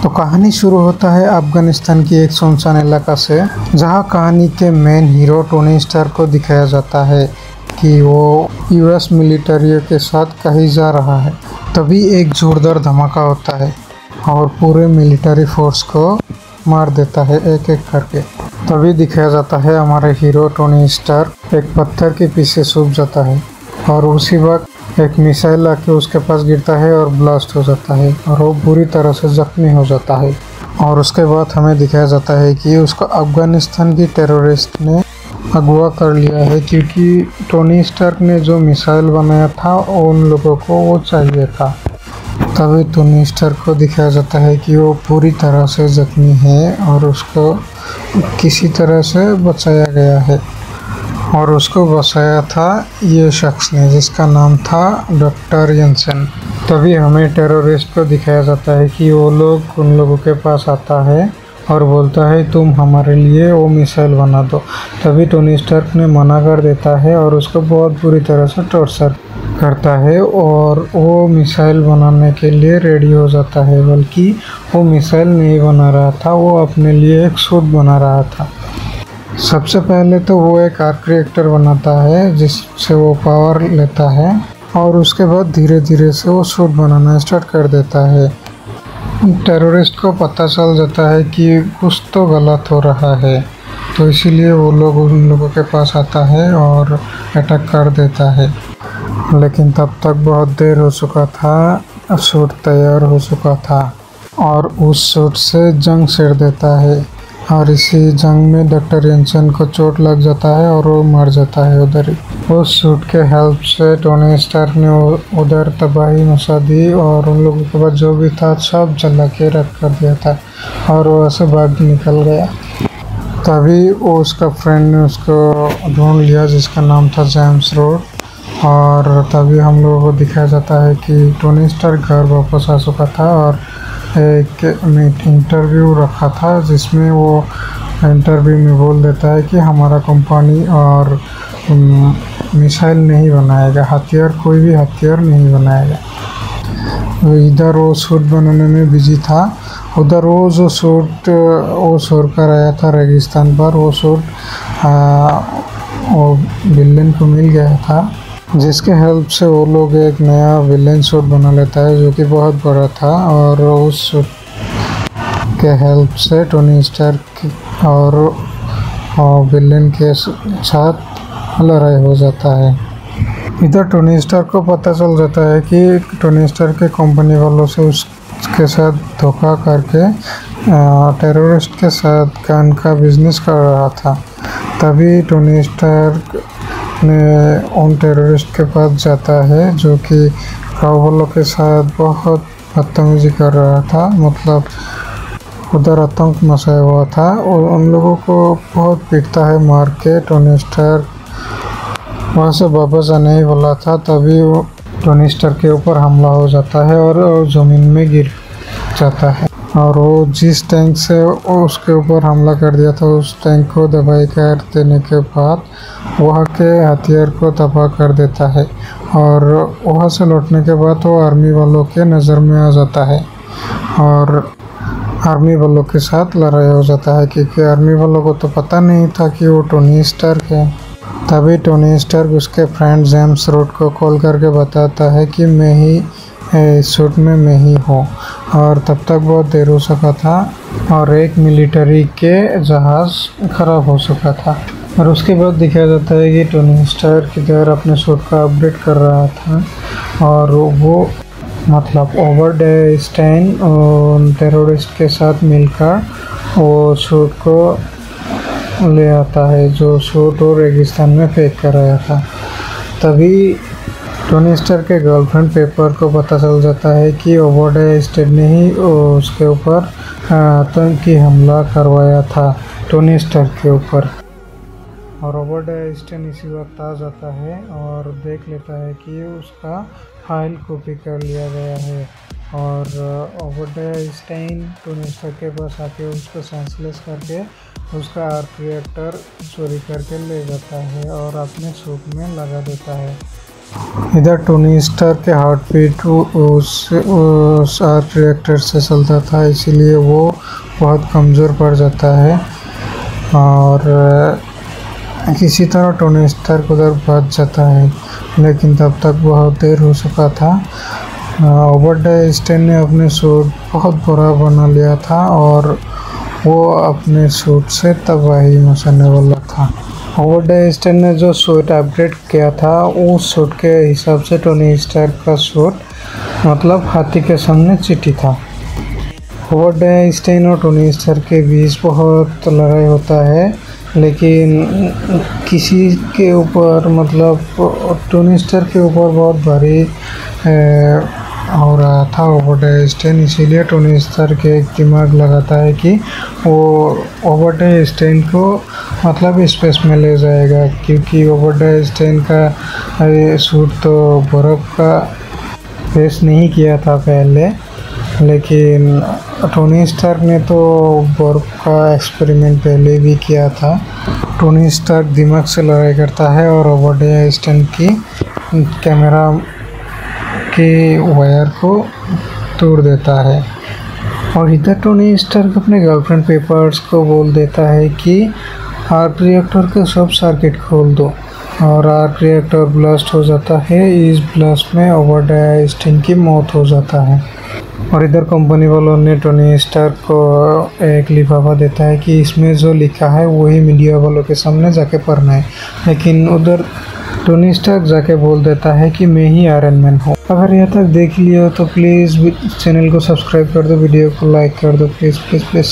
तो कहानी शुरू होता है अफगानिस्तान की एक सुनसान इलाका से, जहां कहानी के मेन हीरो टोनी स्टार्क को दिखाया जाता है कि वो यूएस मिलिट्री के साथ कहीं जा रहा है। तभी एक जोरदार धमाका होता है और पूरे मिलिट्री फोर्स को मार देता है एक एक करके। तभी दिखाया जाता है हमारे हीरो टोनी स्टार्क एक पत्थर के पीछे छुप जाता है और उसी वक्त एक मिसाइल आके उसके पास गिरता है और ब्लास्ट हो जाता है और वो बुरी तरह से जख्मी हो जाता है। और उसके बाद हमें दिखाया जाता है कि उसको अफगानिस्तान की टेररिस्ट ने अगवा कर लिया है, क्योंकि टोनी स्टार्क ने जो मिसाइल बनाया था उन लोगों को वो चाहिए था। तभी टोनी स्टार्क को दिखाया जाता है कि वो पूरी तरह से जख्मी है और उसको किसी तरह से बचाया गया है और उसको बचाया था ये शख्स ने जिसका नाम था डॉक्टर येंसेन। तभी हमें टेररिस्ट को दिखाया जाता है कि वो लोग उन लोगों के पास आता है और बोलता है तुम हमारे लिए वो मिसाइल बना दो। तभी टोनी स्टार्क ने मना कर देता है और उसको बहुत बुरी तरह से टॉर्चर करता है और वो मिसाइल बनाने के लिए रेडी हो जाता है। बल्कि वो मिसाइल नहीं बना रहा था, वो अपने लिए एक सूट बना रहा था। सबसे पहले तो वो एक आर्क रिएक्टर बनाता है जिससे वो पावर लेता है और उसके बाद धीरे धीरे से वो सूट बनाना स्टार्ट कर देता है। टेररिस्ट को पता चल जाता है कि कुछ तो गलत हो रहा है, तो इसीलिए वो लोग उन लोगों के पास आता है और अटैक कर देता है। लेकिन तब तक बहुत देर हो चुका था, सूट तैयार हो चुका था और उस सूट से जंग छेड़ देता है और इसी जंग में डॉक्टर येंसेन को चोट लग जाता है और वो मर जाता है उधर ही। उस सूट के हेल्प से टोनी स्टार्क ने उधर तबाही मचा दी और उन लोगों के पास जो भी था सब जला के रख कर दिया था और वो ऐसे भाग निकल गया। तभी वो उसका फ्रेंड ने उसको ढूंढ लिया जिसका नाम था जेम्स रोड। और तभी हम लोगों को दिखाया जाता है कि टोनी स्टार्क घर वापस आ चुका था और एक इंटरव्यू रखा था जिसमें वो इंटरव्यू में बोल देता है कि हमारा कंपनी और मिसाइल नहीं बनाएगा, कोई भी हथियार नहीं बनाएगा। इधर वो सूट बनाने में बिजी था, उधर वो जो सूट वो छोड़ कर आया था रेगिस्तान पर, वो सूट वो विलेन को मिल गया था जिसके हेल्प से वो लोग एक नया विलेन सूट बना लेता है जो कि बहुत बड़ा था। और उस सूट के हेल्प से टोनी स्टार्क और विलेन के साथ लड़ाई हो जाता है। इधर टोनी स्टार्क को पता चल जाता है कि टोनी स्टार्क के कंपनी वालों से उसके साथ धोखा करके टेररिस्ट के साथ गन का बिजनेस कर रहा था। तभी टोनी स्टार्क ने उन टेररिस्ट के पास जाता है जो कि गाँव वालों के साथ बहुत बदतमीजी कर रहा था, मतलब उधर आतंक मचाया हुआ था और उन लोगों को बहुत पीटता है मार के। टोनी स्टार्क वहाँ से वापस आने ही वाला था, तभी वो टोनी स्टार्क के ऊपर हमला हो जाता है और ज़मीन में गिर जाता है और वो जिस टैंक से उसके ऊपर हमला कर दिया था उस टैंक को दबाई कर देने के बाद वहाँ के हथियार को तबाह कर देता है और वहाँ से लौटने के बाद वो आर्मी वालों के नज़र में आ जाता है और आर्मी वालों के साथ लड़ाई हो जाता है, क्योंकि आर्मी वालों को तो पता नहीं था कि वो टोनी स्टार्क है। तभी टोनी स्टार्क उसके फ्रेंड जेम्स रोड को कॉल करके बताता है कि मैं ही सूट में मैं ही हूँ। और तब तक बहुत देर हो चुका था और एक मिलिट्री के जहाज़ ख़राब हो चुका था। और उसके बाद दिखाया जाता है कि टोनी स्टार्क इधर अपने सूट का अपडेट कर रहा था और वो मतलब ओवरस्टेइन टेररिस्ट के साथ मिलकर वो सूट को ले आता है जो सूट और रेगिस्तान में फेंक कर आया था। तभी टोनी स्टार्क के गर्लफ्रेंड पेपर को पता चल जाता है कि ओवरस्टेइन ने ही उसके ऊपर आतंकी हमला करवाया था टोनी स्टार्क के ऊपर। और ओवरस्टेइन इसी वक्त आ जाता है और देख लेता है कि उसका फाइल कॉपी कर लिया गया है और ओवरस्टेइन टोनी स्टार्क के पास आके उसको सेंसलेस करके उसका आर्क रिएक्टर चोरी करके ले जाता है और अपने सूट में लगा देता है। इधर टोनी स्टार्क के हार्ट बीट उस आर्क रिएक्टर से चलता था, इसीलिए वो बहुत कमज़ोर पड़ जाता है और किसी तरह टोनी स्टार्क उधर बच जाता है। लेकिन तब तक बहुत देर हो चुका था। ओबेडा स्टेन ने अपने सूट बहुत बड़ा बना लिया था और वो अपने सूट से तबाही मचाने वाला था। ओबेडा स्टेन ने जो सूट अपग्रेड किया था उस सूट के हिसाब से टोनी स्टार्क का सूट मतलब हाथी के सामने चींटी था। ओबेडा स्टेन और टोनी स्टार्क के बीच बहुत लड़ाई होता है, लेकिन किसी के ऊपर मतलब टोनी स्टार्क के ऊपर बहुत भारी हो रहा था ओबेडा स्टेन, इसीलिए टोनी स्टार्क एक दिमाग लगाता है कि वो ओबेडा स्टेन को मतलब स्पेस में ले जाएगा, क्योंकि ओबेडा स्टेन का सूट तो बर्फ़ का फेस नहीं किया था पहले, लेकिन टोनी स्टार्क ने तो बर्फ़ का एक्सपेरिमेंट पहले भी किया था। टोनी स्टार्क दिमाग से लड़ाई करता है और ओबेडा स्टेन की कैमरा के वायर को तोड़ देता है। और इधर टोनी स्टार्क अपने गर्लफ्रेंड पेपर्स को बोल देता है कि आर्क रिएक्टर के सब सर्किट खोल दो, और आर्क रिएक्टर ब्लास्ट हो जाता है। इस ब्लास्ट में ओबेडा स्टेन की मौत हो जाता है। और इधर कंपनी वालों ने टोनी स्टार्क को एक लिफाफा देता है कि इसमें जो लिखा है वही मीडिया वालों के सामने जाके पढ़ना है, लेकिन उधर टोनी स्टार्क जाके बोल देता है कि मैं ही आयरन मैन हूँ। अगर यहाँ तक देख लिया तो प्लीज़ चैनल को सब्सक्राइब कर दो, वीडियो को लाइक कर दो, प्लीज़ प्लीज़ प्लीज़।